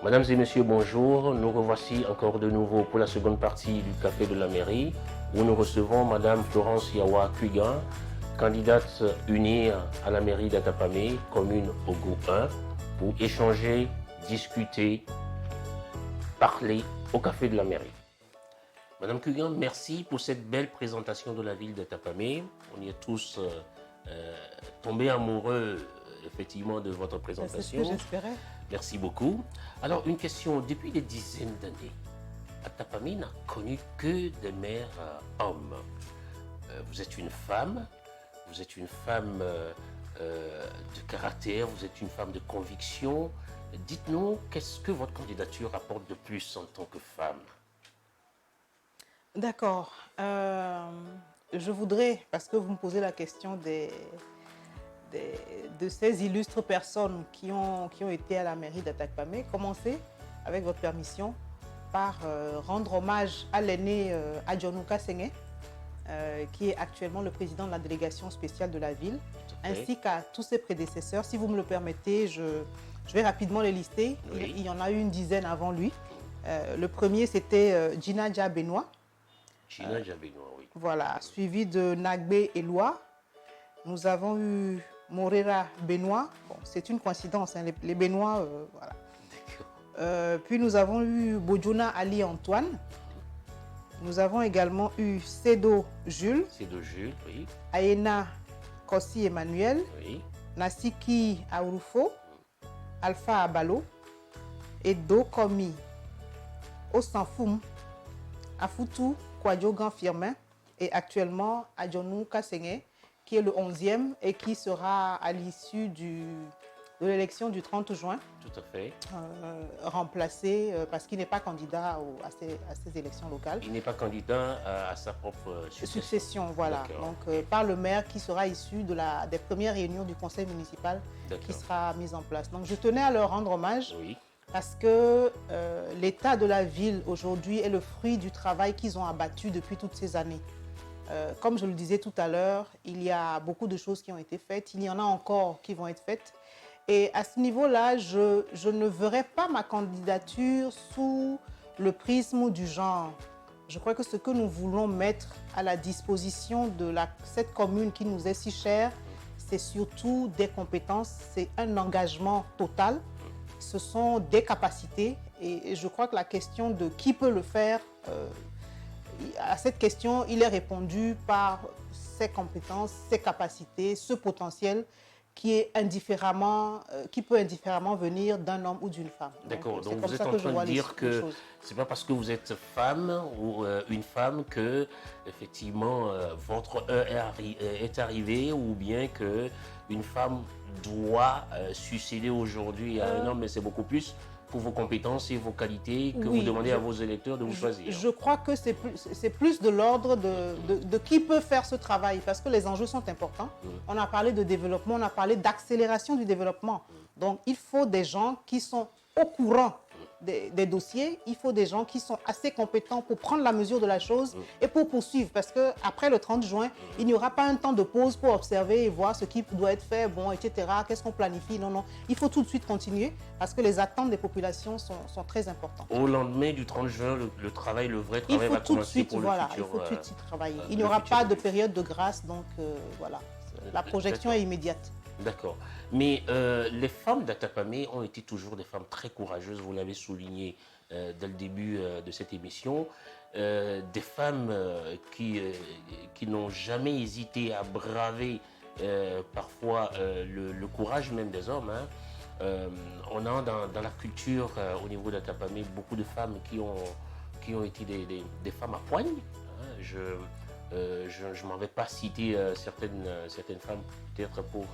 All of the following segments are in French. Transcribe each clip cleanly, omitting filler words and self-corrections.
Mesdames et messieurs, bonjour. Nous revoici encore de nouveau pour la seconde partie du Café de la Mairie, où nous recevons Madame Florence Yawa Kuigan, candidate unie à la mairie d'Atapamé, commune Ogo 1, pour échanger, discuter, parler au Café de la Mairie. Madame Kuigan, merci pour cette belle présentation de la ville d'Atapamé. On y est tous tombés amoureux, effectivement, de votre présentation. C'est ce que j'espérais. Merci beaucoup. Alors, une question. Depuis des dizaines d'années, Atapamé n'a connu que des maires hommes. Vous êtes une femme de caractère, vous êtes une femme de conviction. Dites-nous, qu'est-ce que votre candidature apporte de plus en tant que femme? D'accord. Je voudrais, parce que vous me posez la question de ces illustres personnes qui ont été à la mairie d'Atapamé, commencer, avec votre permission, par rendre hommage à l'aîné Adjonou Kassengé, qui est actuellement le président de la délégation spéciale de la ville, ainsi qu'à tous ses prédécesseurs. Si vous me le permettez, je vais rapidement les lister. Oui. Il y en a eu une dizaine avant lui. Le premier, c'était Djina Dia Benoît. Djina Dia Benoît, oui. Voilà, suivi de Nagbé Eloi. Nous avons eu Morera Benoît. Bon, c'est une coïncidence, hein, les Benoît, voilà. Puis nous avons eu Bodjouna Ali Antoine. Nous avons également eu Sedo Jules. Sedo Jules, oui. Aena Kossi Emmanuel. Oui. Nasiki Aourufo. Alpha Abalo. Edo Komi Osanfoum. Afutu Kwadjogan Firmin. Et actuellement Adjonou Kassengé, qui est le 11e et qui sera à l'issue de l'élection du 30 juin. Tout à fait. Remplacé parce qu'il n'est pas candidat à ces élections locales. Il n'est pas candidat à sa propre succession. Voilà. Donc par le maire qui sera issu des premières réunions du conseil municipal qui sera mise en place. Donc je tenais à leur rendre hommage. Oui. Parce que l'état de la ville aujourd'hui est le fruit du travail qu'ils ont abattu depuis toutes ces années. Comme je le disais tout à l'heure, il y a beaucoup de choses qui ont été faites. Il y en a encore qui vont être faites. Et à ce niveau-là, je ne verrai pas ma candidature sous le prisme du genre. Je crois que ce que nous voulons mettre à la disposition de cette commune qui nous est si chère, c'est surtout des compétences, c'est un engagement total, ce sont des capacités. Et je crois que la question de qui peut le faire, à cette question, il est répondu par ses compétences, ses capacités, ce potentiel qui peut indifféremment venir d'un homme ou d'une femme. D'accord, donc vous êtes en train de dire que c'est pas parce que vous êtes femme ou une femme que effectivement votre heure est arrivée, ou bien que une femme doit succéder aujourd'hui à un homme, mais c'est beaucoup plus pour vos compétences et vos qualités que vous demandez à vos électeurs de vous choisir. Je crois que c'est plus de l'ordre de qui peut faire ce travail, parce que les enjeux sont importants. On a parlé de développement, on a parlé d'accélération du développement. Donc il faut des gens qui sont au courant des dossiers, il faut des gens qui sont assez compétents pour prendre la mesure de la chose et pour poursuivre, parce qu'après le 30 juin, il n'y aura pas un temps de pause pour observer et voir ce qui doit être fait, bon, etc., qu'est-ce qu'on planifie. Non, non, il faut tout de suite continuer parce que les attentes des populations sont très importantes. Au lendemain du 30 juin, le vrai travail va commencer pour le futur. Il faut tout de suite travailler. Il n'y aura pas de période de grâce, donc voilà, la projection est immédiate. D'accord. Mais les femmes d'Atapamé ont été toujours des femmes très courageuses, vous l'avez souligné dès le début de cette émission. Des femmes qui n'ont jamais hésité à braver parfois le courage même des hommes. Hein. On a dans la culture au niveau d'Atapamé beaucoup de femmes qui ont été des femmes à poigne. Hein. Je ne m'en vais pas citer certaines femmes, peut-être pour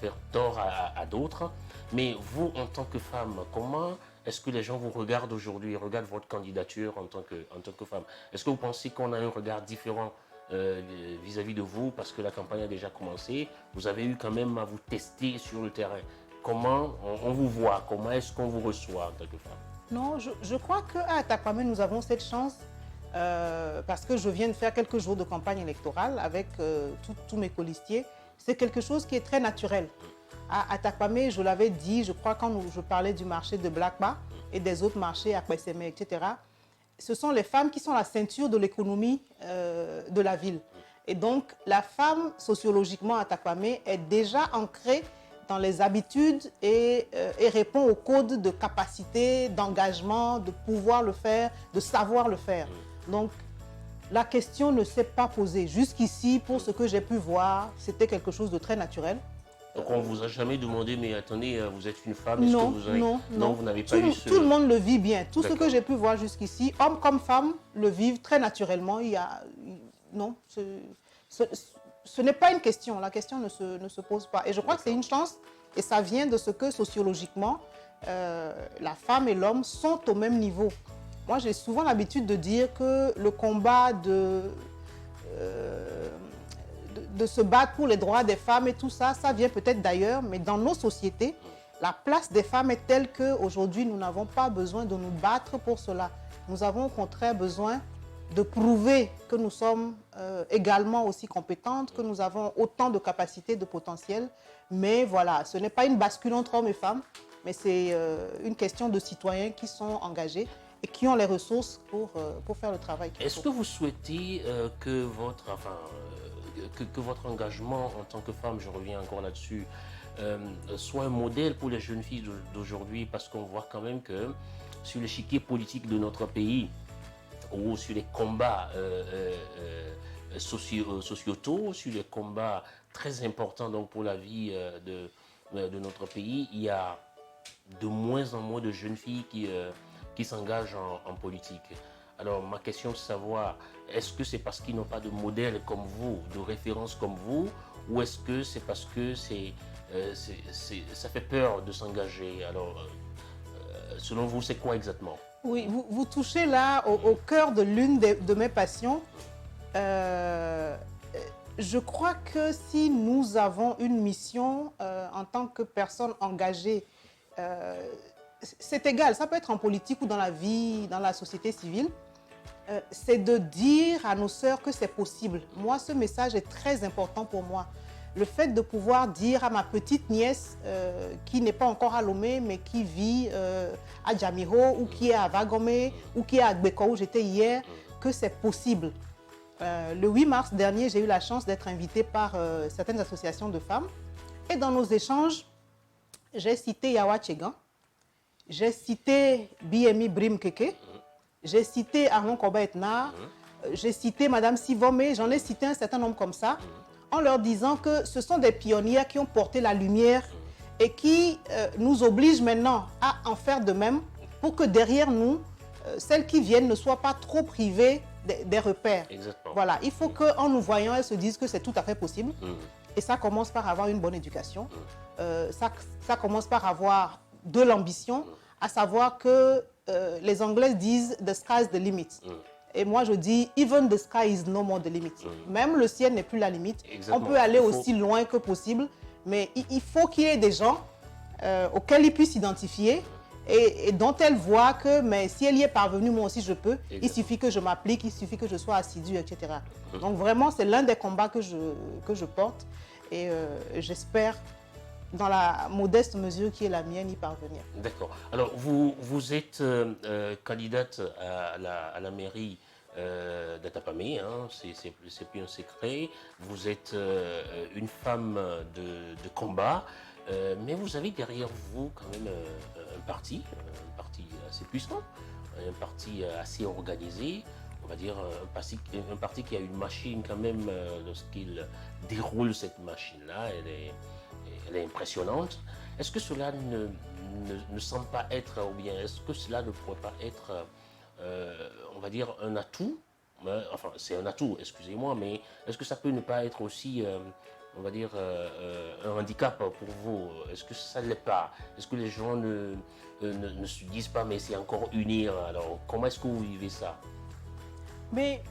faire tort à d'autres. Mais vous, en tant que femme, comment est-ce que les gens vous regardent aujourd'hui, regardent votre candidature en tant que femme? Est-ce que vous pensez qu'on a un regard différent vis-à-vis de vous, parce que la campagne a déjà commencé? Vous avez eu quand même à vous tester sur le terrain. Comment on vous voit? Comment est-ce qu'on vous reçoit en tant que femme? Non, je crois qu'à Atapamé, nous avons cette chance. Parce que je viens de faire quelques jours de campagne électorale avec tous mes colistiers, c'est quelque chose qui est très naturel. À Takpamé, je l'avais dit, je crois, quand je parlais du marché de Blakba et des autres marchés à Kweseme, etc., ce sont les femmes qui sont la ceinture de l'économie de la ville. Et donc, la femme, sociologiquement à Takpamé, est déjà ancrée dans les habitudes et répond au code de capacité, d'engagement, de pouvoir le faire, de savoir le faire. Donc, la question ne s'est pas posée. Jusqu'ici, pour ce que j'ai pu voir, c'était quelque chose de très naturel. Donc on ne vous a jamais demandé, mais attendez, vous êtes une femme, Non, que vous avez... non. Vous n'avez pas eu ce... Tout le monde le vit bien. Tout ce que j'ai pu voir jusqu'ici, hommes comme femmes, le vivent très naturellement. Non, ce n'est pas une question. La question ne se pose pas. Et je crois que c'est une chance. Et ça vient de ce que sociologiquement, la femme et l'homme sont au même niveau. Moi, j'ai souvent l'habitude de dire que le combat de se battre pour les droits des femmes et tout ça, ça vient peut-être d'ailleurs, mais dans nos sociétés, la place des femmes est telle qu'aujourd'hui, nous n'avons pas besoin de nous battre pour cela. Nous avons au contraire besoin de prouver que nous sommes également aussi compétentes, que nous avons autant de capacités, de potentiel. Mais voilà, ce n'est pas une bascule entre hommes et femmes, mais c'est une question de citoyens qui sont engagés et qui ont les ressources pour faire le travail. Est-ce que vous souhaitez que votre engagement en tant que femme, je reviens encore là-dessus, soit un modèle pour les jeunes filles d'aujourd'hui, parce qu'on voit quand même que sur l'échiquier politique de notre pays ou sur les combats sociétaux, sur les combats très importants donc, pour la vie de notre pays, il y a de moins en moins de jeunes filles qui s'engagent en politique. Alors ma question est de savoir, est-ce que c'est parce qu'ils n'ont pas de modèle comme vous, de référence comme vous, ou est-ce que c'est parce que ça fait peur de s'engager? Alors, selon vous, c'est quoi exactement? Oui, vous touchez là au cœur de l'une de mes passions. Je crois que si nous avons une mission en tant que personne engagée, c'est égal, ça peut être en politique ou dans la vie, dans la société civile, c'est de dire à nos sœurs que c'est possible. Moi, ce message est très important pour moi. Le fait de pouvoir dire à ma petite nièce qui n'est pas encore à Lomé, mais qui vit à Djamiro ou qui est à Vagome ou qui est à Gbeko où j'étais hier, que c'est possible. Le 8 mars dernier, j'ai eu la chance d'être invitée par certaines associations de femmes. Et dans nos échanges, j'ai cité Yawa Tchegan, j'ai cité BMI Brim Keke, j'ai cité Arnon Koba Etna, j'ai cité Madame Sivome, j'en ai cité un certain nombre comme ça, en leur disant que ce sont des pionnières qui ont porté la lumière et qui nous obligent maintenant à en faire de même pour que derrière nous, celles qui viennent ne soient pas trop privées des repères. Exactement. Voilà, il faut qu'en nous voyant, elles se disent que c'est tout à fait possible. Et ça commence par avoir une bonne éducation. Ça commence par avoir de l'ambition, à savoir que les Anglais disent « the sky is the limit ». Et moi, je dis « even the sky is no more the limit ». Même le ciel n'est plus la limite. Exactement. On peut aller aussi loin que possible, mais il faut qu'il y ait des gens auxquels ils puissent s'identifier et dont elles voient que mais si elle y est parvenue, moi aussi je peux. Exactement. Il suffit que je m'applique, il suffit que je sois assidue, etc. Donc vraiment, c'est l'un des combats que je porte et j'espère, dans la modeste mesure qui est la mienne, y parvenir. D'accord. Alors, vous êtes candidate à la mairie d'Atapamé, hein, c'est plus un secret. Vous êtes une femme de combat, mais vous avez derrière vous quand même un parti assez puissant, un parti assez organisé. On va dire un parti qui a une machine quand même, lorsqu'il déroule cette machine-là, elle est impressionnante. Est-ce que cela ne semble pas être, ou bien est-ce que cela ne pourrait pas être, on va dire, un atout? Enfin, c'est un atout, excusez-moi, mais est-ce que ça peut ne pas être aussi, on va dire, un handicap pour vous? Est-ce que ça ne l'est pas? Est-ce que les gens ne se disent pas, mais c'est encore unir? Alors, comment est-ce que vous vivez ça? Mais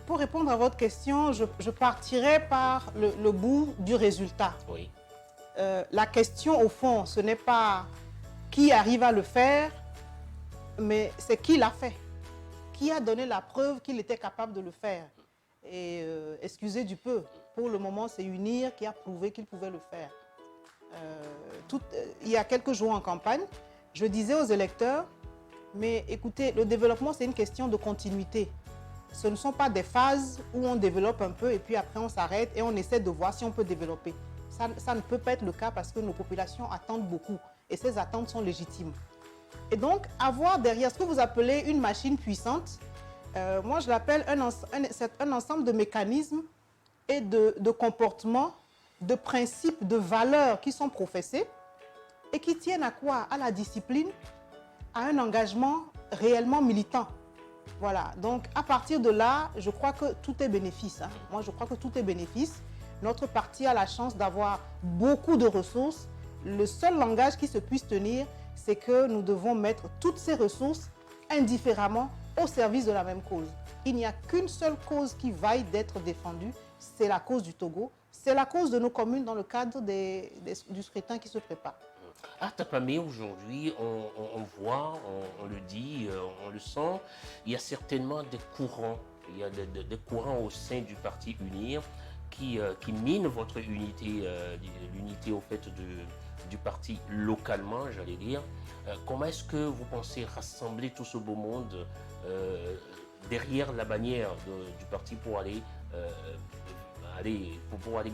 pour répondre à votre question, je partirai par le bout du résultat. Oui. La question, au fond, ce n'est pas qui arrive à le faire, mais c'est qui l'a fait. Qui a donné la preuve qu'il était capable de le faire. Et excusez du peu, pour le moment, c'est UNIR qui a prouvé qu'il pouvait le faire. il y a quelques jours en campagne, je disais aux électeurs, mais écoutez, le développement, c'est une question de continuité. Ce ne sont pas des phases où on développe un peu et puis après on s'arrête et on essaie de voir si on peut développer. Ça ne peut pas être le cas parce que nos populations attendent beaucoup et ces attentes sont légitimes. Et donc, avoir derrière ce que vous appelez une machine puissante, moi je l'appelle un ensemble de mécanismes et de comportements, de principes, de valeurs qui sont professés et qui tiennent à quoi? À la discipline, à un engagement réellement militant. Voilà, donc à partir de là, je crois que tout est bénéfice. Hein. Moi, je crois que tout est bénéfice. Notre parti a la chance d'avoir beaucoup de ressources. Le seul langage qui se puisse tenir, c'est que nous devons mettre toutes ces ressources indifféremment au service de la même cause. Il n'y a qu'une seule cause qui vaille d'être défendue, c'est la cause du Togo, c'est la cause de nos communes dans le cadre du scrutin qui se prépare. À Tapamé, aujourd'hui, on voit, on le dit, on le sent, il y a certainement des courants. Il y a des courants au sein du parti UNIR qui minent votre unité, l'unité au fait du parti localement, j'allais dire. Comment est-ce que vous pensez rassembler tout ce beau monde derrière la bannière du parti pour aller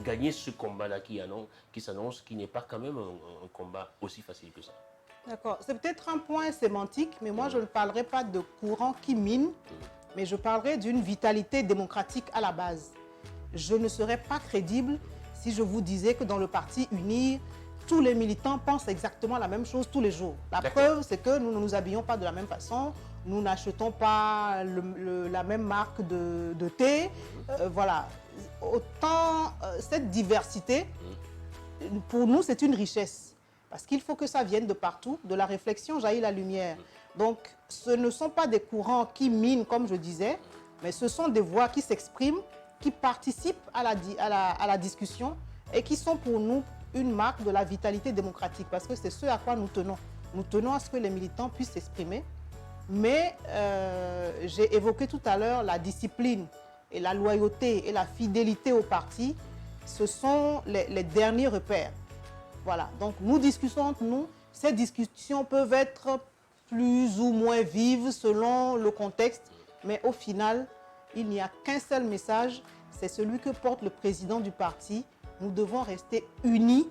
gagner ce combat-là qui s'annonce, qui n'est pas quand même un combat aussi facile que ça. D'accord. C'est peut-être un point sémantique, mais moi, je ne parlerai pas de courant qui mine, mais je parlerai d'une vitalité démocratique à la base. Je ne serais pas crédible si je vous disais que dans le parti UNIR, tous les militants pensent exactement la même chose tous les jours. La preuve, c'est que nous ne nous habillons pas de la même façon, nous n'achetons pas la même marque de thé. Voilà. Autant cette diversité, pour nous, c'est une richesse. Parce qu'il faut que ça vienne de partout. De la réflexion jaillit la lumière. Donc, ce ne sont pas des courants qui minent, comme je disais, mais ce sont des voix qui s'expriment, qui participent à la discussion et qui sont pour nous une marque de la vitalité démocratique. Parce que c'est ce à quoi nous tenons. Nous tenons à ce que les militants puissent s'exprimer. Mais j'ai évoqué tout à l'heure la discipline et la loyauté et la fidélité au parti. Ce sont les derniers repères. Voilà, donc nous discutons entre nous. Ces discussions peuvent être plus ou moins vives selon le contexte, mais au final, il n'y a qu'un seul message, c'est celui que porte le président du parti. Nous devons rester unis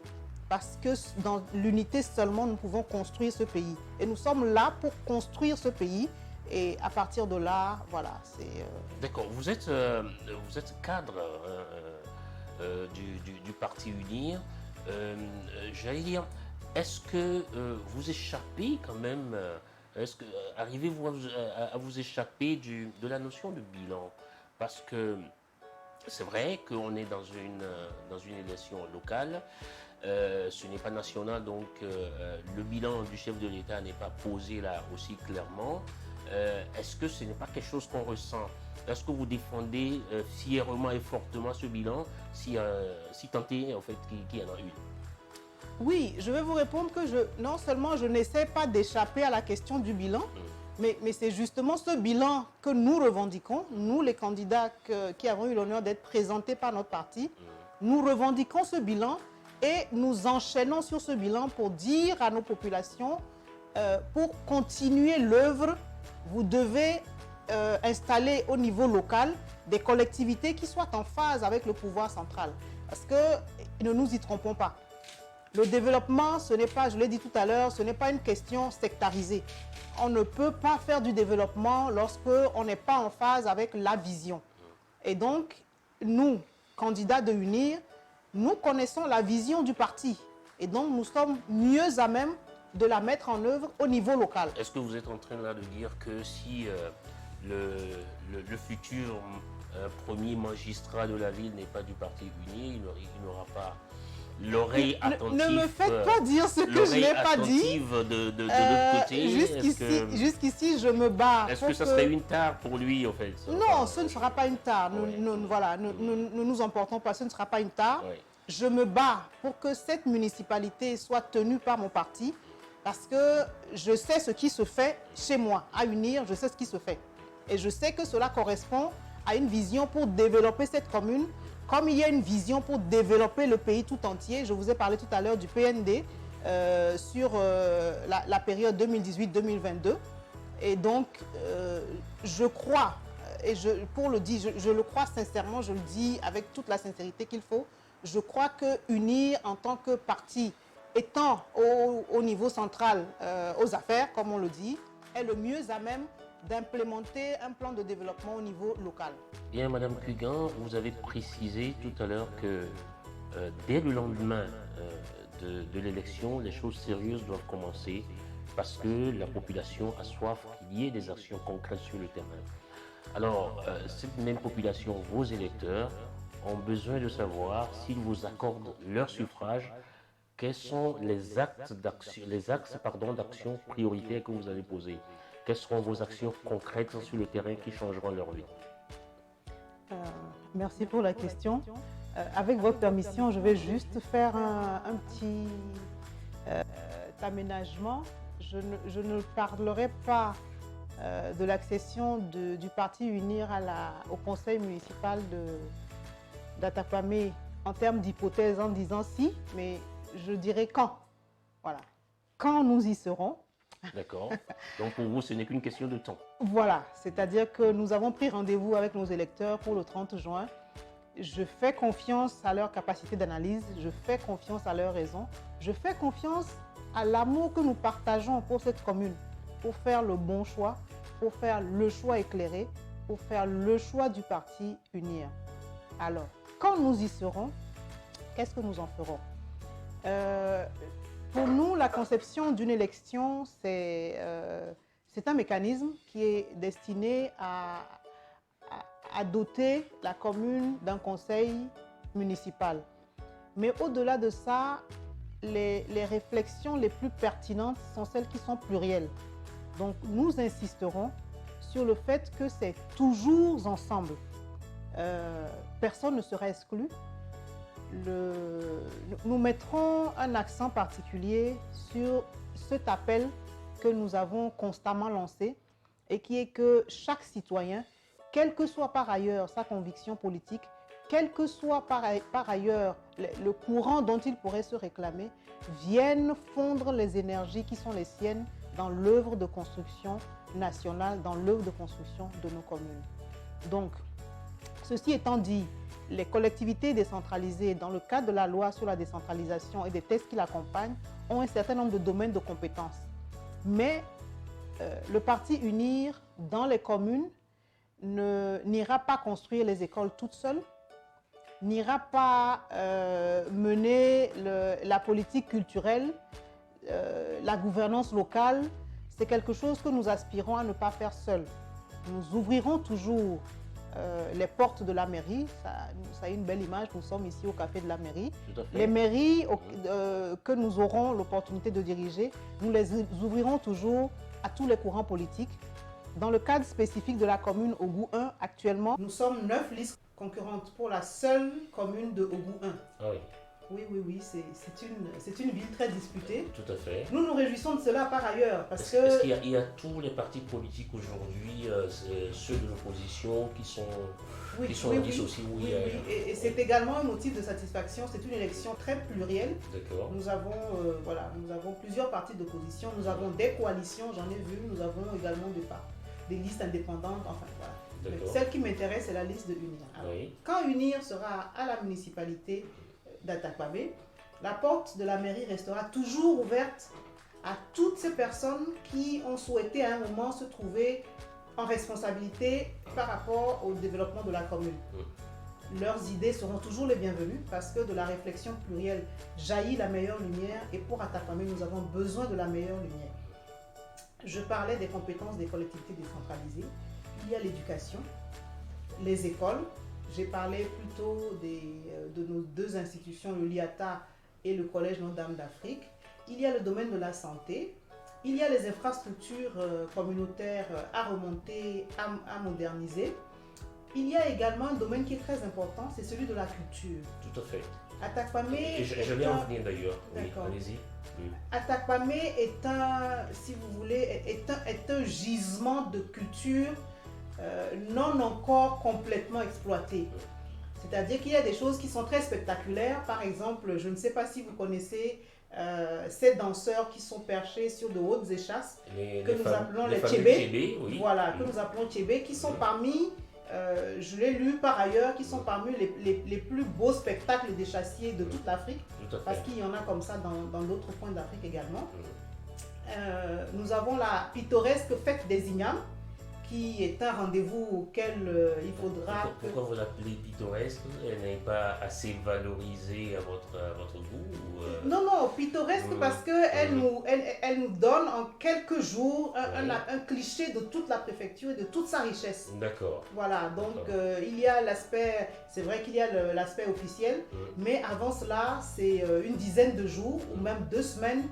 parce que dans l'unité seulement, nous pouvons construire ce pays. Et nous sommes là pour construire ce pays. Et à partir de là, voilà, c'est... D'accord, vous êtes cadre du parti UNIR. J'allais dire, est-ce que vous échappez quand même, arrivez-vous à vous échapper de la notion de bilan? Parce que c'est vrai qu'on est dans une élection locale, ce n'est pas national, donc le bilan du chef de l'État n'est pas posé là aussi clairement. Est-ce que ce n'est pas quelque chose qu'on ressent? Est-ce que vous défendez fièrement et fortement ce bilan, si tant est en fait qu'il y en a une? Oui, je vais vous répondre que non seulement je n'essaie pas d'échapper à la question du bilan, mais c'est justement ce bilan que nous revendiquons, nous les candidats qui avons eu l'honneur d'être présentés par notre parti. Nous revendiquons ce bilan et nous enchaînons sur ce bilan pour dire à nos populations, pour continuer l'œuvre, vous devez installer au niveau local des collectivités qui soient en phase avec le pouvoir central. Parce que, ne nous y trompons pas, le développement, ce n'est pas, je l'ai dit tout à l'heure, ce n'est pas une question sectarisée. On ne peut pas faire du développement lorsqu'on n'est pas en phase avec la vision. Et donc, nous, candidats de UNIR, nous connaissons la vision du parti. Et donc, nous sommes mieux à même de la mettre en œuvre au niveau local. Est-ce que vous êtes en train là de dire que si le futur premier magistrat de la ville n'est pas du parti UNIR, il n'aura pas l'oreille attentive? Ne me faites pas dire ce que je n'ai pas dit. De l'autre côté. Jusqu'ici, je me bats. Est-ce que ça serait une tare pour lui, en fait? Non, ce ne sera pas une tare. Nous nous emportons pas, ce ne sera pas une tare. Oui. Je me bats pour que cette municipalité soit tenue par mon parti parce que je sais ce qui se fait chez moi. À UNIR, je sais ce qui se fait. Et je sais que cela correspond à une vision pour développer cette commune comme il y a une vision pour développer le pays tout entier, je vous ai parlé tout à l'heure du PND sur la période 2018-2022. Et donc, je crois, et pour le dire, je le crois sincèrement, je le dis avec toute la sincérité qu'il faut, je crois que UNIR en tant que parti étant au niveau central aux affaires, comme on le dit, est le mieux à même d'implémenter un plan de développement au niveau local. Bien, Madame Kugan, vous avez précisé tout à l'heure que dès le lendemain de l'élection, les choses sérieuses doivent commencer parce que la population a soif qu'il y ait des actions concrètes sur le terrain. Alors, cette même population, vos électeurs, ont besoin de savoir s'ils vous accordent leur suffrage, quels sont les axes d'action prioritaires que vous allez poser. Quelles seront vos actions concrètes sur le terrain qui changeront leur vie? Merci pour la question. Avec votre permission, je vais juste faire un petit aménagement. Je ne parlerai pas de l'accession du parti UNIR au conseil municipal d'Atakpamé en termes d'hypothèse en disant si, mais je dirais quand. Voilà. Quand nous y serons. D'accord. Donc pour vous, ce n'est qu'une question de temps. Voilà. C'est-à-dire que nous avons pris rendez-vous avec nos électeurs pour le 30 juin. Je fais confiance à leur capacité d'analyse. Je fais confiance à leur raison. Je fais confiance à l'amour que nous partageons pour cette commune, pour faire le bon choix, pour faire le choix éclairé, pour faire le choix du parti UNIR. Alors, quand nous y serons, qu'est-ce que nous en ferons? Pour nous, la conception d'une élection, c'est un mécanisme qui est destiné à doter la commune d'un conseil municipal. Mais au-delà de ça, les réflexions les plus pertinentes sont celles qui sont plurielles. Donc, nous insisterons sur le fait que c'est toujours ensemble. Personne ne sera exclu. Nous mettrons un accent particulier sur cet appel que nous avons constamment lancé et qui est que chaque citoyen, quelle que soit par ailleurs sa conviction politique, quel que soit par ailleurs le courant dont il pourrait se réclamer, vienne fondre les énergies qui sont les siennes dans l'œuvre de construction nationale, dans l'œuvre de construction de nos communes. Donc, ceci étant dit, les collectivités décentralisées, dans le cadre de la loi sur la décentralisation et des textes qui l'accompagnent, ont un certain nombre de domaines de compétences. Mais le parti UNIR, dans les communes, n'ira pas construire les écoles toutes seules, n'ira pas mener la politique culturelle, la gouvernance locale. C'est quelque chose que nous aspirons à ne pas faire seuls. Nous ouvrirons toujours les portes de la mairie. Ça a une belle image, nous sommes ici au café de la mairie. Les mairies que nous aurons l'opportunité de diriger, nous les ouvrirons toujours à tous les courants politiques. Dans le cadre spécifique de la commune Ogou 1, actuellement, nous sommes 9 listes concurrentes pour la seule commune de Ogou 1. Ah oui. Oui, c'est une ville très disputée. Tout à fait. Nous nous réjouissons de cela par ailleurs. Est-ce qu'il y a tous les partis politiques aujourd'hui, ceux de l'opposition, qui sont dissociés? Oui. Et c'est également un motif de satisfaction. C'est une élection très plurielle. D'accord. Nous avons plusieurs partis d'opposition. Nous avons des coalitions, j'en ai vu. Nous avons également des listes indépendantes. Enfin, voilà. Celle qui m'intéresse, c'est la liste de UNIR. Alors, quand UNIR sera à la municipalité d'Atakpamé, la porte de la mairie restera toujours ouverte à toutes ces personnes qui ont souhaité à un moment se trouver en responsabilité par rapport au développement de la commune. Leurs idées seront toujours les bienvenues parce que de la réflexion plurielle jaillit la meilleure lumière et pour Atakpamé, nous avons besoin de la meilleure lumière. Je parlais des compétences des collectivités décentralisées. Il y a l'éducation, les écoles. J'ai parlé plutôt de nos deux institutions, le LIATA et le Collège Notre-Dame d'Afrique. Il y a le domaine de la santé. Il y a les infrastructures communautaires à remonter, à moderniser. Il y a également un domaine qui est très important, c'est celui de la culture. Tout à fait. Atakpamé. Je vais en venir d'ailleurs. Oui, allez-y. Atakpamé est si vous voulez, est un gisement de culture non encore complètement exploité. C'est-à-dire qu'il y a des choses qui sont très spectaculaires. Par exemple, je ne sais pas si vous connaissez ces danseurs qui sont perchés sur de hautes échasses, que nous appelons les tchébé. Oui. Voilà, que nous appelons tchébé, qui sont parmi, je l'ai lu par ailleurs, qui sont parmi les plus beaux spectacles des chassiers de toute l'Afrique, parce qu'il y en a comme ça dans d'autres coins d'Afrique également. Nous avons la pittoresque fête des Ignames, qui est un rendez-vous auquel il faudra... Pourquoi vous l'appelez pittoresque? Elle n'est pas assez valorisée à votre goût Non, pittoresque parce qu'elle elle nous donne en quelques jours un cliché de toute la préfecture et de toute sa richesse. D'accord. Voilà, donc il y a l'aspect, c'est vrai qu'il y a l'aspect officiel, mais avant cela, c'est une dizaine de jours ou même 2 semaines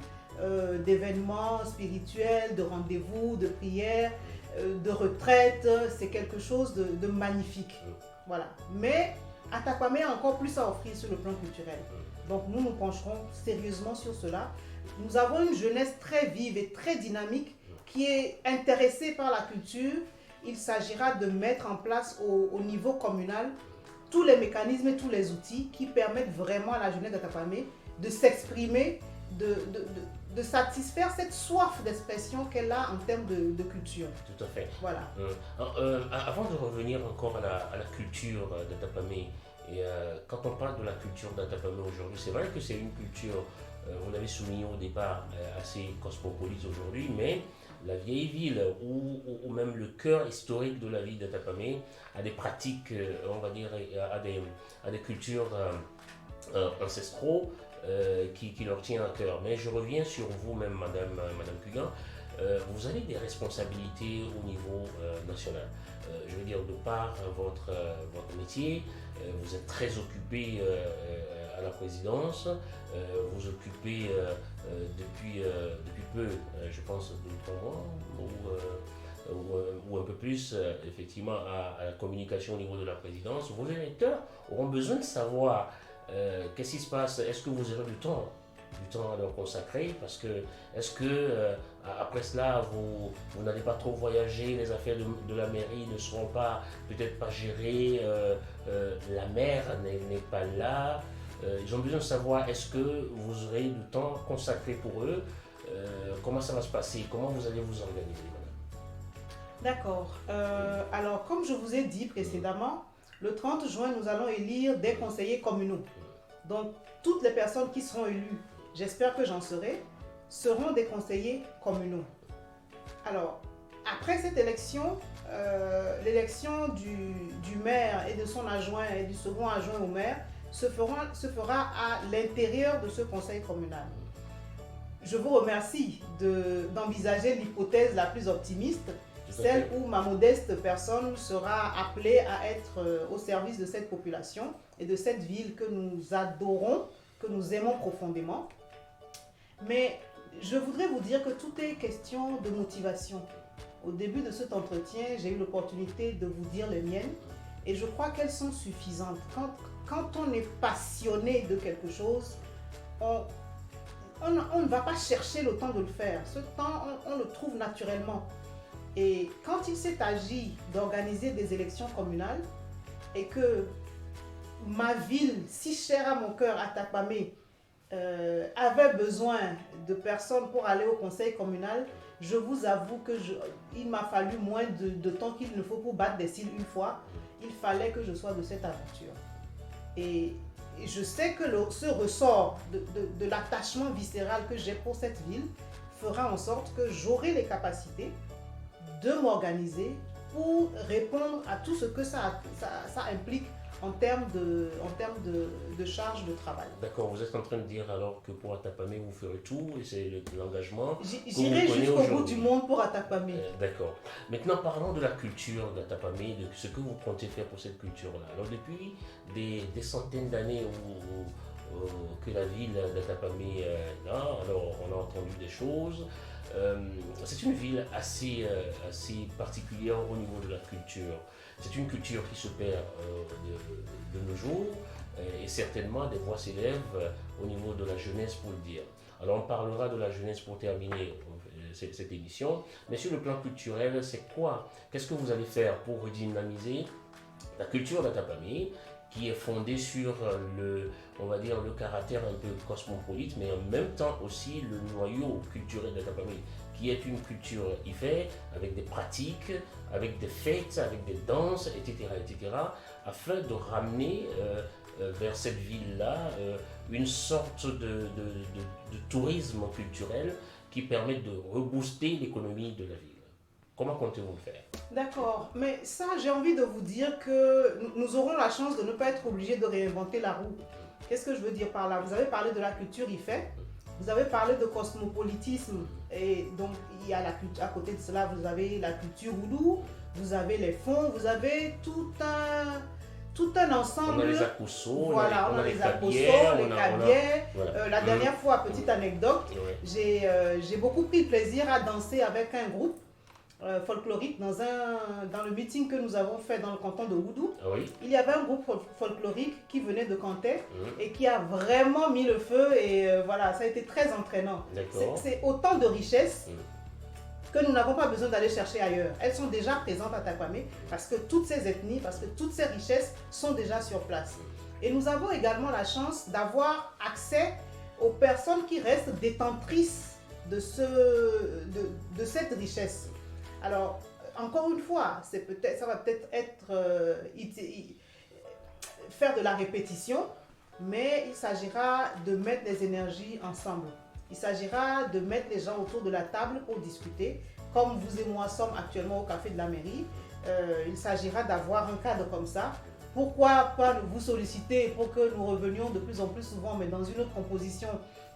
d'événements spirituels, de rendez-vous, de prières, de retraite. C'est quelque chose de magnifique. Voilà. Mais Atakpamé a encore plus à offrir sur le plan culturel. Donc nous nous pencherons sérieusement sur cela. Nous avons une jeunesse très vive et très dynamique qui est intéressée par la culture. Il s'agira de mettre en place au niveau communal tous les mécanismes et tous les outils qui permettent vraiment à la jeunesse d'Atakpamé de s'exprimer, de satisfaire cette soif d'expression qu'elle a en termes de culture. Tout à fait. Voilà. Avant de revenir encore à la culture d'Atakpamé, et quand on parle de la culture d'Atakpamé aujourd'hui, c'est vrai que c'est une culture, vous l'avez souligné au départ, assez cosmopolite aujourd'hui, mais la vieille ville ou même le cœur historique de la ville d'Atakpamé a des pratiques, on va dire, a des cultures ancestraux qui leur tient à cœur. Mais je reviens sur vous-même, Madame Kugan. Vous avez des responsabilités au niveau national. Je veux dire, de par votre métier, vous êtes très occupé à la présidence. Vous occupez depuis peu, je pense, 2 ou 3 mois, ou un peu plus, effectivement, à la communication au niveau de la présidence. Vos électeurs auront besoin de savoir qu'est-ce qui se passe. Est-ce que vous aurez du temps à leur consacrer, parce que est-ce que après cela vous n'allez pas trop voyager, les affaires de la mairie ne seront pas peut-être pas gérées, la maire n'est pas là, ils ont besoin de savoir est-ce que vous aurez du temps consacré pour eux, comment ça va se passer, comment vous allez vous organiser, madame? D'accord. Alors comme je vous ai dit précédemment, le 30 juin nous allons élire des conseillers communaux. Donc toutes les personnes qui seront élues, j'espère que j'en serai, seront des conseillers communaux. Alors, après cette élection, l'élection du maire et de son adjoint et du second adjoint au maire se fera à l'intérieur de ce conseil communal. Je vous remercie d'envisager l'hypothèse la plus optimiste, celle où ma modeste personne sera appelée à être au service de cette population et de cette ville que nous adorons, que nous aimons profondément. Mais je voudrais vous dire que tout est question de motivation. Au début de cet entretien, j'ai eu l'opportunité de vous dire les miennes et je crois qu'elles sont suffisantes. Quand on est passionné de quelque chose, on ne va pas chercher le temps de le faire. Ce temps, on le trouve naturellement. Et quand il s'est agi d'organiser des élections communales et que ma ville, si chère à mon cœur, Atakpamé, avait besoin de personnes pour aller au conseil communal, je vous avoue il m'a fallu moins de temps qu'il ne faut pour battre des cils une fois. Il fallait que je sois de cette aventure. Et je sais que ce ressort de l'attachement viscéral que j'ai pour cette ville fera en sorte que j'aurai les capacités de m'organiser pour répondre à tout ce que ça implique en termes de charge de travail. D'accord, vous êtes en train de dire alors que pour Atakpamé, vous ferez tout, et c'est l'engagement. J'irai jusqu'au bout du monde pour Atakpamé. D'accord. Maintenant, parlons de la culture d'Atakpamé, de ce que vous comptez faire pour cette culture-là. Alors, depuis des centaines d'années que la ville d'Atakpamé est là, alors on a entendu des choses. C'est une ville assez particulière au niveau de la culture. C'est une culture qui se perd de nos jours et certainement des voix s'élèvent au niveau de la jeunesse pour le dire. Alors on parlera de la jeunesse pour terminer cette émission, mais sur le plan culturel, c'est quoi? Qu'est-ce que vous allez faire pour redynamiser la culture d'Atakpamé qui est fondée sur on va dire, le caractère un peu cosmopolite, mais en même temps aussi le noyau culturel d'Atapamé, qui est une culture IFE, avec des pratiques, avec des fêtes, avec des danses, etc., afin de ramener vers cette ville-là une sorte de tourisme culturel qui permet de rebooster l'économie de la ville. Comment comptez-vous le faire? D'accord, mais ça, j'ai envie de vous dire que nous aurons la chance de ne pas être obligés de réinventer la roue. Qu'est-ce que je veux dire par là? Vous avez parlé de la culture IFE, vous avez parlé de cosmopolitisme, et donc il y a la culture, à côté de cela, vous avez la culture oudou, vous avez les fonds, vous avez tout un ensemble. On a les akousso, voilà, on a les akousso, les cabiais. Voilà. La dernière fois, petite anecdote, j'ai beaucoup pris plaisir à danser avec un groupe folklorique dans le meeting que nous avons fait dans le canton de Oudou. Oui. Il y avait un groupe folklorique qui venait de Kanté et qui a vraiment mis le feu et voilà, ça a été très entraînant. C'est autant de richesses que nous n'avons pas besoin d'aller chercher ailleurs. Elles sont déjà présentes à Takwame parce que toutes ces ethnies, parce que toutes ces richesses sont déjà sur place. Et nous avons également la chance d'avoir accès aux personnes qui restent détentrices de cette richesse. Alors, encore une fois, ça va peut-être être faire de la répétition, mais il s'agira de mettre les énergies ensemble. Il s'agira de mettre les gens autour de la table pour discuter, comme vous et moi sommes actuellement au Café de la Mairie. Il s'agira d'avoir un cadre comme ça. Pourquoi pas vous solliciter pour que nous revenions de plus en plus souvent, mais dans une autre composition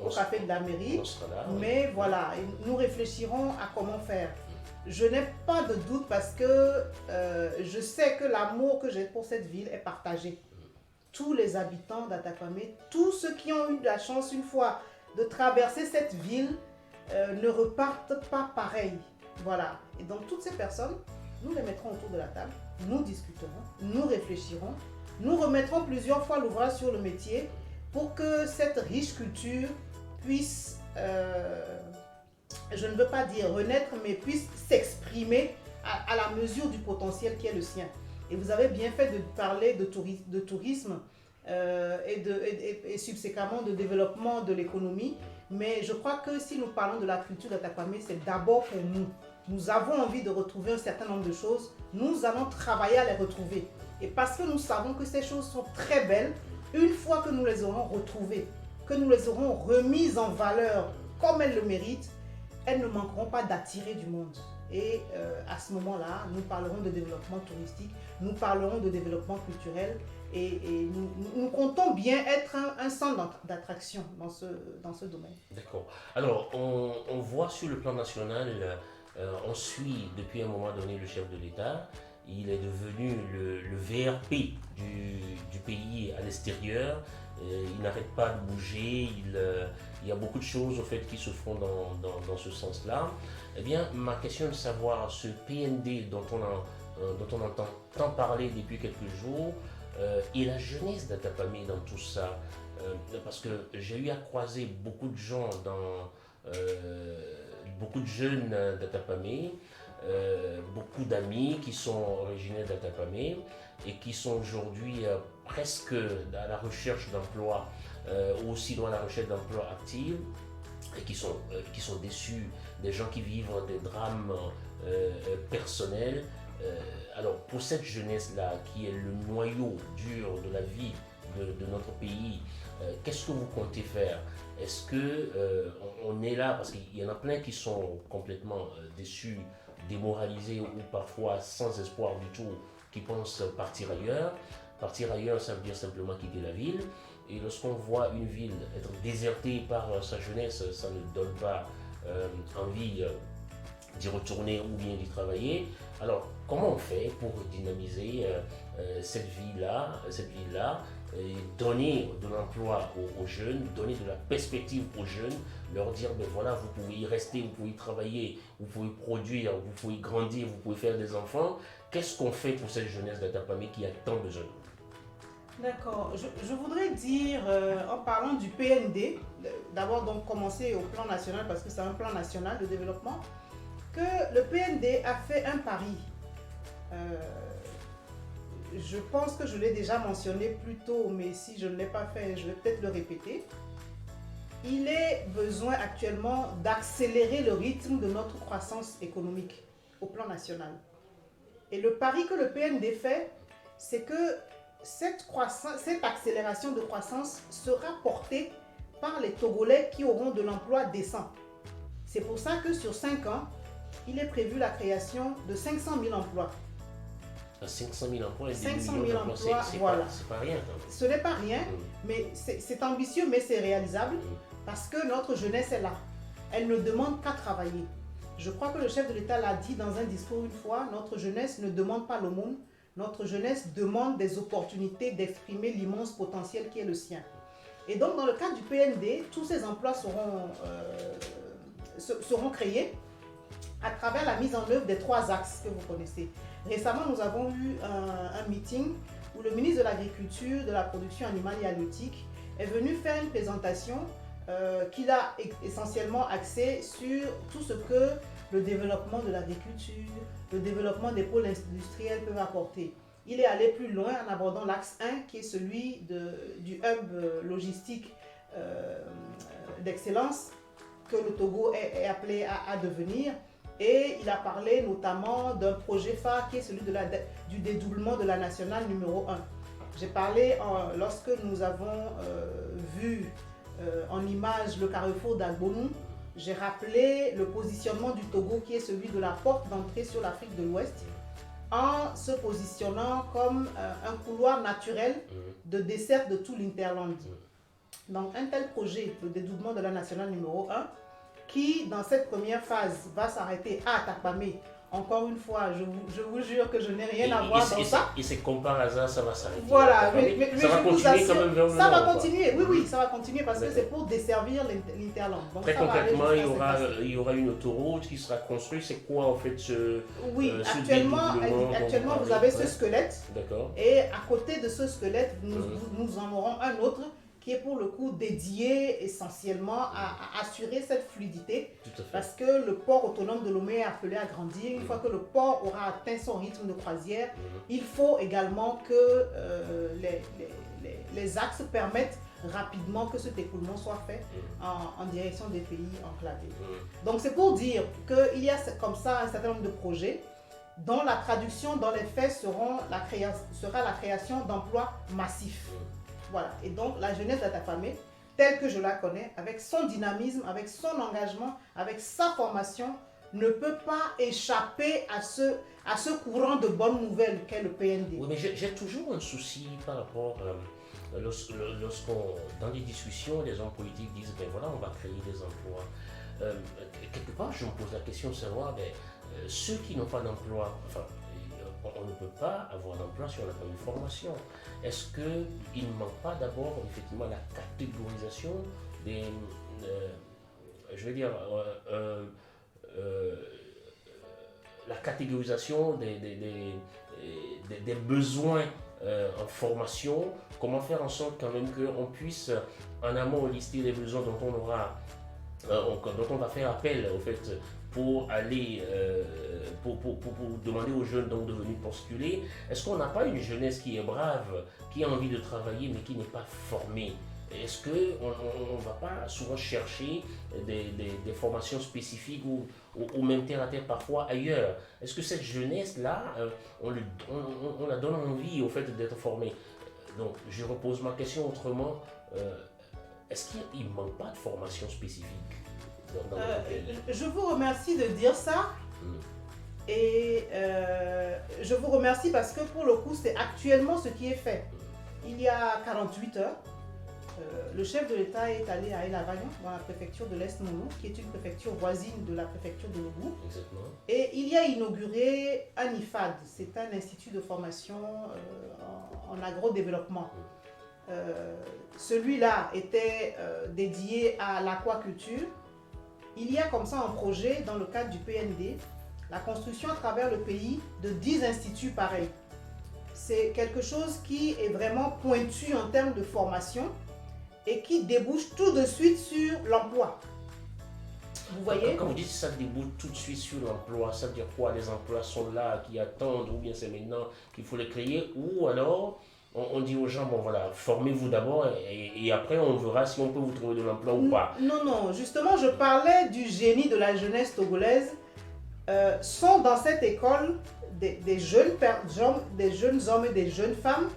au Café de la Mairie. Mais voilà, nous réfléchirons à comment faire. Je n'ai pas de doute parce que je sais que l'amour que j'ai pour cette ville est partagé. Tous les habitants d'Atapame, tous ceux qui ont eu la chance une fois de traverser cette ville ne repartent pas pareil. Voilà. Et donc toutes ces personnes, nous les mettrons autour de la table, nous discuterons, nous réfléchirons, nous remettrons plusieurs fois l'ouvrage sur le métier pour que cette riche culture puisse, je ne veux pas dire renaître, mais puisse s'exprimer à la mesure du potentiel qui est le sien. Et vous avez bien fait de parler de tourisme et subséquemment de développement de l'économie. Mais je crois que si nous parlons de la culture d'Atapame, c'est d'abord pour nous. Nous avons envie de retrouver un certain nombre de choses. Nous allons travailler à les retrouver. Et parce que nous savons que ces choses sont très belles, une fois que nous les aurons retrouvées, que nous les aurons remises en valeur comme elles le méritent, elles ne manqueront pas d'attirer du monde. Et à ce moment-là, nous parlerons de développement touristique, nous parlerons de développement culturel et nous comptons bien être un centre d'attraction dans ce domaine. D'accord. Alors, on voit sur le plan national, on suit depuis un moment donné le chef de l'État. Il est devenu le VRP du pays à l'extérieur. Il n'arrête pas de bouger. Il y a beaucoup de choses au fait, qui se font dans ce sens-là. Eh bien, ma question est de savoir ce PND dont on entend tant parler depuis quelques jours et la jeunesse d'Atapame dans tout ça. Parce que j'ai eu à croiser beaucoup de gens, beaucoup de jeunes d'Atapame, beaucoup d'amis qui sont originaires d'Atapame et qui sont aujourd'hui presque à la recherche d'emploi ou aussi dans la recherche d'emploi active et qui sont déçus, des gens qui vivent des drames personnels. Alors pour cette jeunesse-là qui est le noyau dur de la vie de notre pays, qu'est-ce que vous comptez faire? Est-ce qu'on est là, parce qu'il y en a plein qui sont complètement déçus, démoralisés ou parfois sans espoir du tout, qui pensent partir ailleurs. Partir ailleurs, ça veut dire simplement quitter la ville. Et lorsqu'on voit une ville être désertée par sa jeunesse, ça ne donne pas envie d'y retourner ou bien d'y travailler. Alors, comment on fait pour dynamiser cette ville-là, et donner de l'emploi aux jeunes, donner de la perspective aux jeunes, leur dire, ben voilà, vous pouvez y rester, vous pouvez y travailler, vous pouvez produire, vous pouvez grandir, vous pouvez faire des enfants. Qu'est-ce qu'on fait pour cette jeunesse d'Atapame qui a tant besoin? D'accord. Je voudrais dire, en parlant du PND, d'abord donc commencer au plan national, parce que c'est un plan national de développement, que le PND a fait un pari. je pense que je l'ai déjà mentionné plus tôt, mais si je ne l'ai pas fait, je vais peut-être le répéter. Il est besoin actuellement d'accélérer le rythme de notre croissance économique au plan national. Et le pari que le PND fait, c'est que cette accélération de croissance sera portée par les Togolais qui auront de l'emploi décent. C'est pour ça que sur 5 ans, il est prévu la création de 500 000 emplois. 500 000 emplois et 500 000 000 emplois, voilà. C'est pas rien. Ce n'est pas rien, mais c'est ambitieux, mais c'est réalisable parce que notre jeunesse est là. Elle ne demande qu'à travailler. Je crois que le chef de l'État l'a dit dans un discours une fois, notre jeunesse ne demande pas l'aumône, notre jeunesse demande des opportunités d'exprimer l'immense potentiel qui est le sien. Et donc, dans le cadre du PND, tous ces emplois seront créés à travers la mise en œuvre des 3 axes que vous connaissez. Récemment, nous avons eu un meeting où le ministre de l'Agriculture, de la Production animale et halieutique est venu faire une présentation qu'il a essentiellement axée sur tout ce que le développement de l'agriculture, le développement des pôles industriels peuvent apporter. Il est allé plus loin en abordant l'axe 1 qui est celui du hub logistique d'excellence que le Togo est appelé à devenir. Et il a parlé notamment d'un projet phare qui est celui du dédoublement de la nationale numéro 1. J'ai parlé lorsque nous avons vu en image le carrefour d'Agbonou. J'ai rappelé le positionnement du Togo qui est celui de la porte d'entrée sur l'Afrique de l'Ouest en se positionnant comme un couloir naturel de desserte de tout l'Interland. Donc un tel projet, le dédoublement de la nationale numéro 1, qui dans cette première phase va s'arrêter à Takpamé. Encore une fois, je vous jure que je n'ai rien à voir dans ça. Et c'est comme par hasard, ça va s'arrêter. Voilà, mais ça va continuer quand même vers le nord. Ça va continuer, oui, ça va continuer parce que c'est pour desservir l'Interland. Très concrètement, il y aura une autoroute qui sera construite. C'est quoi en fait ce actuellement vous avez ce squelette. D'accord. Et à côté de ce squelette, nous en aurons un autre qui est pour le coup dédié essentiellement à assurer cette fluidité. Parce que le port autonome de Lomé est appelé à grandir. Une fois que le port aura atteint son rythme de croisière, il faut également que les axes permettent rapidement que cet écoulement soit fait en direction des pays enclavés. Donc c'est pour dire qu'il y a comme ça un certain nombre de projets dont la traduction dans les faits sera la création d'emplois massifs. Voilà. Et donc la jeunesse d'Atapamé, telle que je la connais, avec son dynamisme, avec son engagement, avec sa formation, ne peut pas échapper à ce courant de bonnes nouvelles qu'est le PND. Oui, mais j'ai toujours un souci par rapport, lorsqu'on, dans les discussions, les hommes politiques disent, ben voilà, on va créer des emplois. Quelque part, je me pose la question de savoir, ceux qui n'ont pas d'emploi, enfin, on ne peut pas avoir d'emploi si on n'a pas une formation. Est-ce qu'il ne manque pas d'abord effectivement la catégorisation des, la catégorisation des besoins en formation, comment faire en sorte quand même qu'on puisse en amont lister les besoins dont on va faire appel au fait pour aller pour demander aux jeunes donc de venir postuler. Est-ce qu'on n'a pas une jeunesse qui est brave, qui a envie de travailler mais qui n'est pas formée? Est-ce qu'on ne va pas souvent chercher des formations spécifiques ou même terre à terre parfois ailleurs? Est-ce que cette jeunesse-là, on la donne envie au fait d'être formée? Donc je repose ma question autrement. Est-ce qu'il ne manque pas de formation spécifique je vous remercie de dire ça. Et je vous remercie parce que pour le coup, c'est actuellement ce qui est fait. Il y a 48 heures, le chef de l'État est allé à El Avagnon, dans la préfecture de l'Est-Mono, qui est une préfecture voisine de la préfecture de Lobou. Et il y a inauguré un IFAD, c'est un institut de formation en agro-développement. Celui-là était dédié à l'aquaculture. Il y a comme ça un projet dans le cadre du PND, la construction à travers le pays de 10 instituts pareils. C'est quelque chose qui est vraiment pointu en termes de formation et qui débouche tout de suite sur l'emploi. Vous voyez? Quand vous dites ça débouche tout de suite sur l'emploi, ça veut dire quoi? Les emplois sont là, qui attendent, ou bien c'est maintenant qu'il faut les créer, ou alors on dit aux gens, bon voilà, formez-vous d'abord et après on verra si on peut vous trouver de l'emploi ou pas. Non, non, justement, je parlais du génie de la jeunesse togolaise. Sont dans cette école des jeunes hommes et des jeunes femmes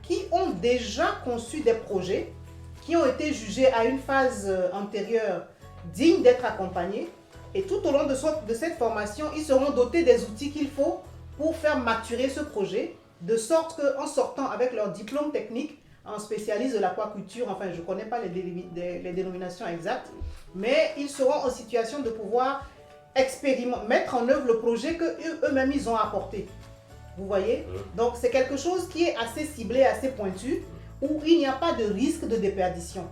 qui ont déjà conçu des projets, qui ont été jugés à une phase antérieure dignes d'être accompagnés. Et tout au long de cette formation, ils seront dotés des outils qu'il faut pour faire maturer ce projet, de sorte qu'en sortant avec leur diplôme technique, en spécialiste de l'aquaculture, enfin je ne connais pas les dénominations exactes, mais ils seront en situation de pouvoir mettre en œuvre le projet qu'eux-mêmes ils ont apporté. Vous voyez? Donc c'est quelque chose qui est assez ciblé, assez pointu, où il n'y a pas de risque de déperdition.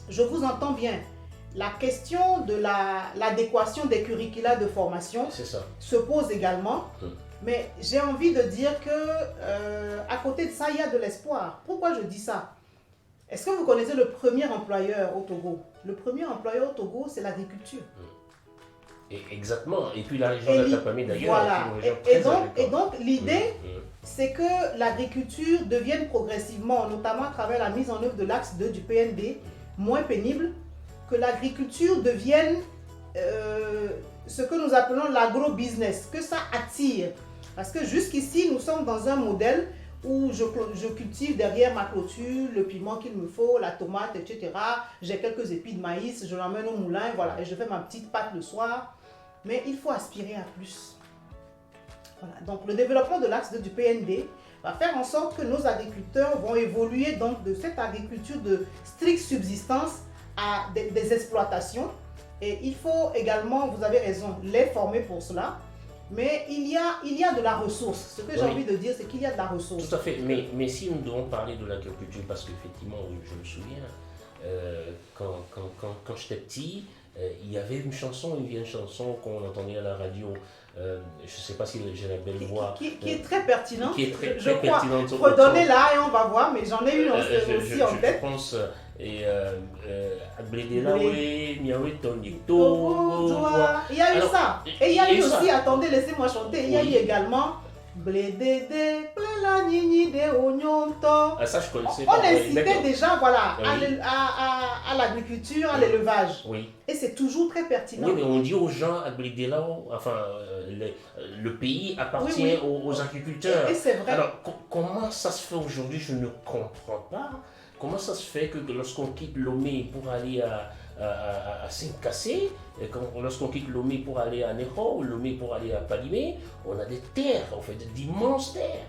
Je vous entends bien. La question de l'adéquation des curricula de formation se pose également. Mais j'ai envie de dire que à côté de ça, il y a de l'espoir. Pourquoi je dis ça? Est-ce que vous connaissez le premier employeur au Togo? Le premier employeur au Togo, c'est l'agriculture. Exactement. Et puis la région d'Atakpamé d'ailleurs. Voilà. Et donc l'idée, c'est que l'agriculture devienne progressivement, notamment à travers la mise en œuvre de l'axe 2 du PND, moins pénible, que l'agriculture devienne ce que nous appelons l'agro-business, que ça attire. Parce que jusqu'ici, nous sommes dans un modèle où je cultive derrière ma clôture le piment qu'il me faut, la tomate, etc. J'ai quelques épis de maïs, je l'emmène au moulin, voilà, et je fais ma petite pâte le soir. Mais il faut aspirer à plus. Voilà. Donc le développement de l'axe 2 du PND va faire en sorte que nos agriculteurs vont évoluer donc de cette agriculture de stricte subsistance à des exploitations. Et il faut également, vous avez raison, les former pour cela. Mais il y a de la ressource. Ce que j'ai envie de dire, c'est qu'il y a de la ressource. Tout à fait. Mais si nous devons parler de l'agriculture, parce qu'effectivement, je me souviens, quand j'étais petit, il y avait une vieille chanson qu'on entendait à la radio. Je ne sais pas si j'ai la belle voix. Qui est très pertinente. Qui est très pertinente. Redonnez-la et on va voir, mais j'en ai une aussi en tête. Je pense. Il y a eu ça. Et il y a eu aussi, attendez, laissez-moi chanter, il y a eu également ça, je connaissais on incitait déjà voilà, à l'agriculture, à l'élevage. Oui. Et c'est toujours très pertinent. Oui, mais on dit aux gens, enfin, le pays appartient aux agriculteurs. Et c'est vrai. Alors, comment ça se fait aujourd'hui? Je ne comprends pas. Comment ça se fait que lorsqu'on quitte Lomé pour aller à Saint-Cassé, lorsqu'on quitte Lomé pour aller à Néro, ou Lomé pour aller à Palimé, on a des terres, en fait, d'immenses terres,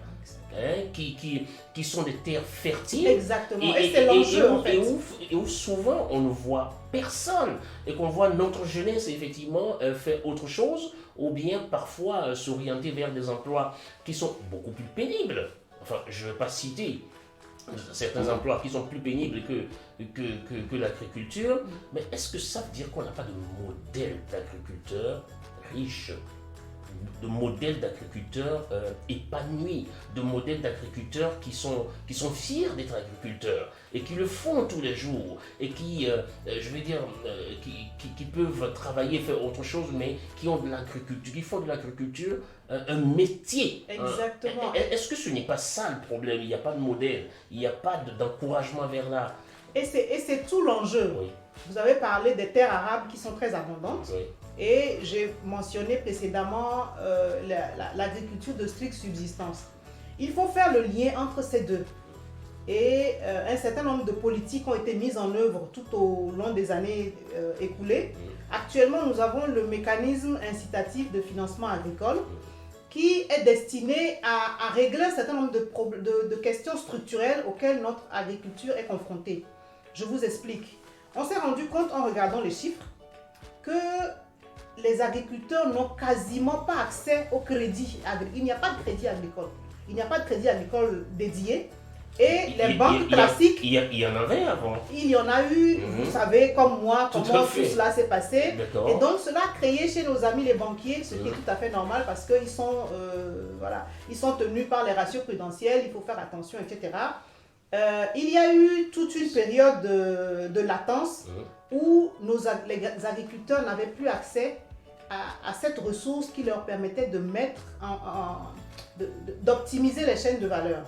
qui sont des terres fertiles. Exactement, et c'est l'enjeu, en fait. Et où souvent on ne voit personne, et qu'on voit notre jeunesse, effectivement, faire autre chose, ou bien parfois s'orienter vers des emplois qui sont beaucoup plus pénibles. Enfin, je ne vais pas citer certains emplois qui sont plus pénibles que l'agriculture, mais est-ce que ça veut dire qu'on n'a pas de modèle d'agriculteur riche, de modèles d'agriculteurs épanouis, de modèles d'agriculteurs qui sont fiers d'être agriculteurs et qui le font tous les jours et qui, qui peuvent travailler, faire autre chose, mais qui ont de l'agriculture, qui font de l'agriculture un métier. Exactement. Est-ce que ce n'est pas ça le problème? Il n'y a pas de modèle, il n'y a pas d'encouragement vers là. Et c'est tout l'enjeu. Oui. Vous avez parlé des terres arables qui sont très abondantes. Oui. Et j'ai mentionné précédemment l'agriculture de stricte subsistance. Il faut faire le lien entre ces deux. Et un certain nombre de politiques ont été mises en œuvre tout au long des années écoulées. Actuellement, nous avons le mécanisme incitatif de financement agricole qui est destiné à régler un certain nombre de questions structurelles auxquelles notre agriculture est confrontée. Je vous explique. On s'est rendu compte en regardant les chiffres que les agriculteurs n'ont quasiment pas accès au crédit agricole. Il n'y a pas de crédit agricole. Il n'y a pas de crédit agricole dédié. Et les banques classiques... Il y en avait avant. Il y en a eu, vous savez, comme moi, comment tout cela s'est passé. Et donc, cela a créé chez nos amis les banquiers, ce qui est tout à fait normal parce qu'ils sont, ils sont tenus par les ratios prudentiels, il faut faire attention, etc. il y a eu toute une période de latence où les agriculteurs n'avaient plus accès à cette ressource qui leur permettait de d'optimiser les chaînes de valeur.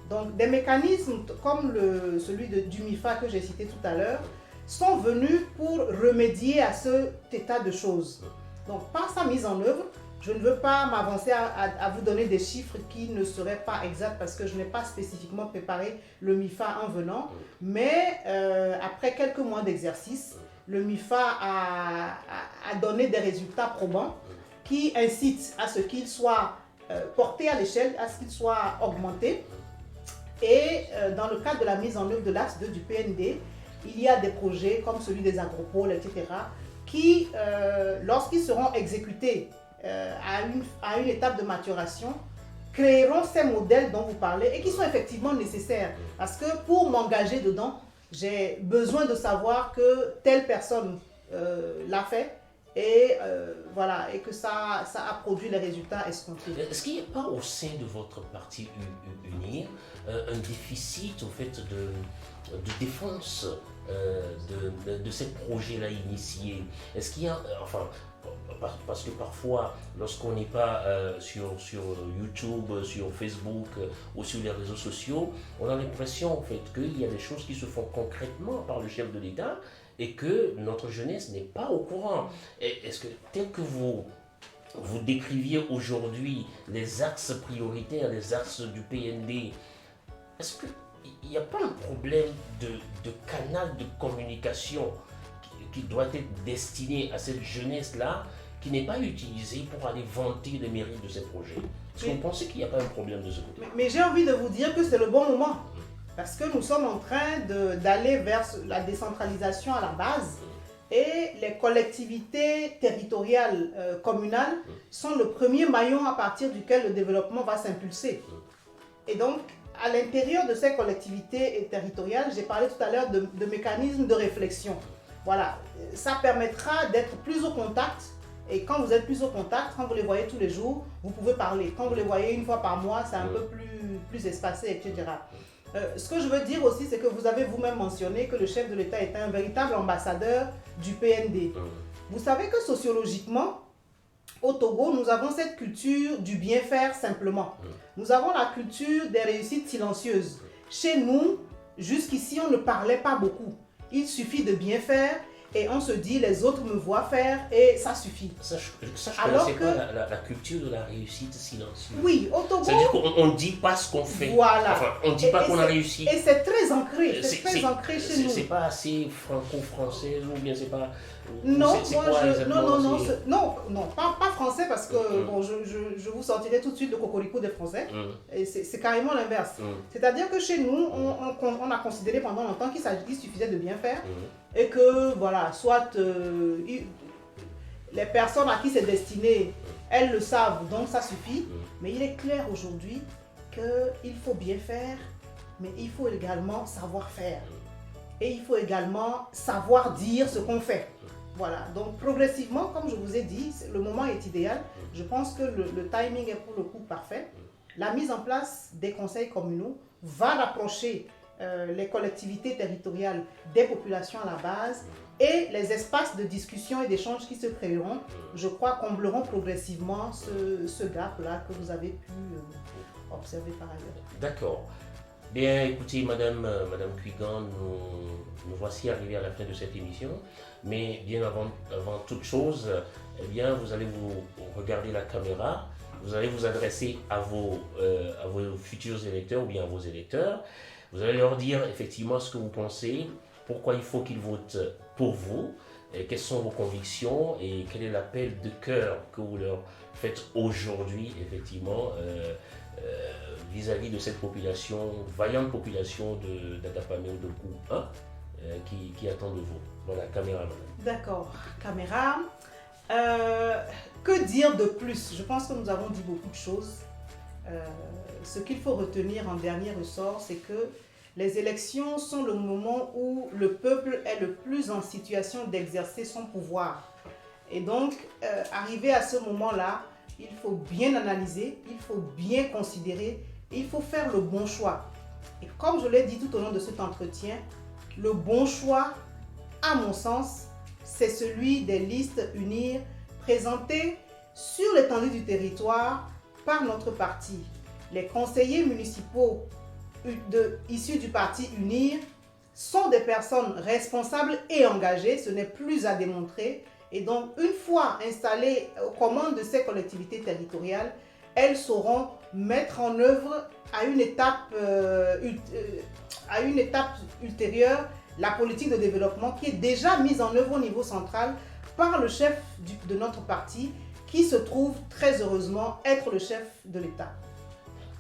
Donc des mécanismes comme celui du MIFA que j'ai cité tout à l'heure sont venus pour remédier à cet état de choses. Donc par sa mise en œuvre, je ne veux pas m'avancer à vous donner des chiffres qui ne seraient pas exacts parce que je n'ai pas spécifiquement préparé le MIFA en venant, mais après quelques mois d'exercice, le MIFA a donné des résultats probants qui incitent à ce qu'il soit porté à l'échelle, à ce qu'il soit augmenté. Et dans le cadre de la mise en œuvre de l'axe 2 du PND, il y a des projets comme celui des agropoles, etc., qui, lorsqu'ils seront exécutés à une étape de maturation, créeront ces modèles dont vous parlez et qui sont effectivement nécessaires. Parce que pour m'engager dedans, j'ai besoin de savoir que telle personne l'a fait et, voilà, et que ça a produit les résultats escomptés. Est-ce qu'il n'y a pas au sein de votre parti UNIR un déficit au fait de défense de ces projets-là initiés? Est-ce qu'il y a, enfin, parce que parfois, lorsqu'on n'est pas sur YouTube, sur Facebook ou sur les réseaux sociaux, on a l'impression en fait qu'il y a des choses qui se font concrètement par le chef de l'État et que notre jeunesse n'est pas au courant. Est-ce que, tel que vous décriviez aujourd'hui les axes prioritaires, les axes du PND, est-ce qu'il n'y a pas un problème de canal de communication qui doit être destiné à cette jeunesse-là, qui n'est pas utilisée pour aller vanter les mérites de ces projets? Est-ce que vous pensez qu'il n'y a pas un problème de ce côté? Mais j'ai envie de vous dire que c'est le bon moment. Parce que nous sommes en train d'aller vers la décentralisation à la base. Et les collectivités territoriales communales sont le premier maillon à partir duquel le développement va s'impulser. Et donc, à l'intérieur de ces collectivités territoriales, j'ai parlé tout à l'heure de mécanismes de réflexion. Voilà, ça permettra d'être plus au contact. Et quand vous êtes plus au contact, quand vous les voyez tous les jours, vous pouvez parler. Quand vous les voyez une fois par mois, c'est un peu plus espacé, etc. Ce que je veux dire aussi, c'est que vous avez vous-même mentionné que le chef de l'État est un véritable ambassadeur du PND. Vous savez que sociologiquement, au Togo, nous avons cette culture du bien faire simplement. Nous avons la culture des réussites silencieuses. Chez nous, jusqu'ici, on ne parlait pas beaucoup. Il suffit de bien faire et on se dit les autres me voient faire et ça suffit. Ça, je connaissais pas la culture de la réussite silencieuse. Oui, au Togo. C'est-à-dire qu'on ne dit pas ce qu'on fait. Voilà. Enfin, on ne dit pas qu'on a réussi. Et c'est très ancré. C'est très ancré chez nous. C'est pas assez franco-français ou bien c'est pas. Non, non, pas français parce que bon, je vous sortirai tout de suite le cocorico des Français. Et c'est carrément l'inverse. C'est-à-dire que chez nous, on a considéré pendant longtemps qu'il suffisait de bien faire et que voilà, soit les personnes à qui c'est destiné, elles le savent, donc ça suffit. Mais il est clair aujourd'hui qu'il faut bien faire, mais il faut également savoir faire. Et il faut également savoir dire ce qu'on fait. Voilà, donc progressivement, comme je vous ai dit, le moment est idéal. Je pense que le timing est pour le coup parfait. La mise en place des conseils communaux va rapprocher les collectivités territoriales des populations à la base et les espaces de discussion et d'échange qui se créeront, je crois, combleront progressivement ce gap-là que vous avez pu observer par ailleurs. D'accord. Bien, écoutez, Madame Cuigan, nous voici arrivés à la fin de cette émission. Mais bien avant toute chose, eh bien, vous allez vous regarder la caméra, vous allez vous adresser à vos futurs électeurs ou bien à vos électeurs. Vous allez leur dire effectivement ce que vous pensez, pourquoi il faut qu'ils votent pour vous, et quelles sont vos convictions et quel est l'appel de cœur que vous leur faites aujourd'hui, effectivement, vis-à-vis de cette population, vaillante population d'Adapamé ou de Kou, qui attend de vous. Voilà, caméra. D'accord, caméra. Que dire de plus? Je pense que nous avons dit beaucoup de choses. Ce qu'il faut retenir en dernier ressort, c'est que les élections sont le moment où le peuple est le plus en situation d'exercer son pouvoir. Et donc, arrivé à ce moment-là, il faut bien analyser, il faut bien considérer, il faut faire le bon choix. Et comme je l'ai dit tout au long de cet entretien, le bon choix, à mon sens, c'est celui des listes UNIR présentées sur l'étendue du territoire par notre parti. Les conseillers municipaux issus du parti UNIR sont des personnes responsables et engagées, ce n'est plus à démontrer. Et donc, une fois installées aux commandes de ces collectivités territoriales, elles sauront mettre en œuvre à une étape ultérieure la politique de développement qui est déjà mise en œuvre au niveau central par le chef de notre parti, qui se trouve très heureusement être le chef de l'État.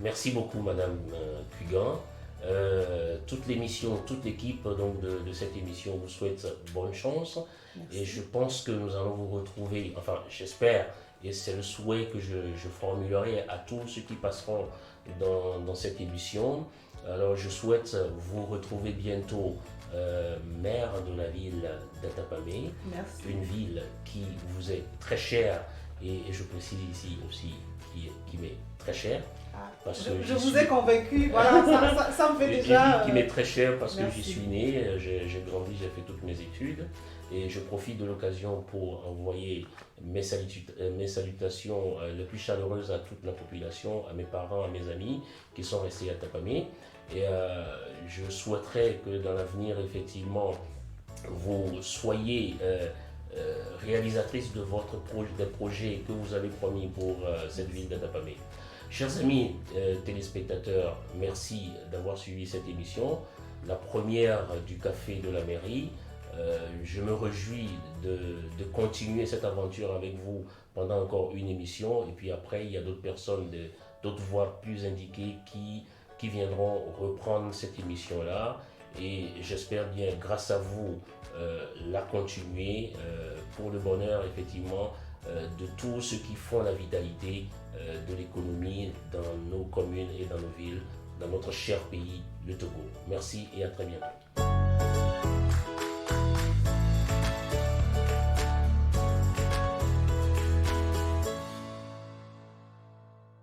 Merci beaucoup, Madame Cugan. Toute l'émission, toute l'équipe donc de cette émission vous souhaite bonne chance. Merci. Et je pense que nous allons vous retrouver, enfin j'espère, et c'est le souhait que je formulerai à tous ceux qui passeront dans cette émission. Alors je souhaite vous retrouver bientôt maire de la ville d'Atapamé, une ville qui vous est très chère et je précise ici aussi qui m'est très chère. Parce que je vous ai convaincu, voilà, ça me fait déjà... Qui m'est très cher parce que j'y suis né, j'ai grandi, j'ai fait toutes mes études et je profite de l'occasion pour envoyer mes salutations les plus chaleureuses à toute la population, à mes parents, à mes amis qui sont restés à Atapamé. Et je souhaiterais que dans l'avenir, effectivement, vous soyez réalisatrice de des projets que vous avez promis pour cette ville d'Atapamé. Chers amis téléspectateurs, merci d'avoir suivi cette émission, la première du Café de la Mairie. Je me réjouis de continuer cette aventure avec vous pendant encore une émission. Et puis après, il y a d'autres personnes, d'autres voix plus indiquées qui viendront reprendre cette émission-là. Et j'espère bien, grâce à vous, la continuer pour le bonheur, effectivement, de tous ceux qui font la vitalité de l'économie dans nos communes et dans nos villes, dans notre cher pays, le Togo. Merci et à très bientôt.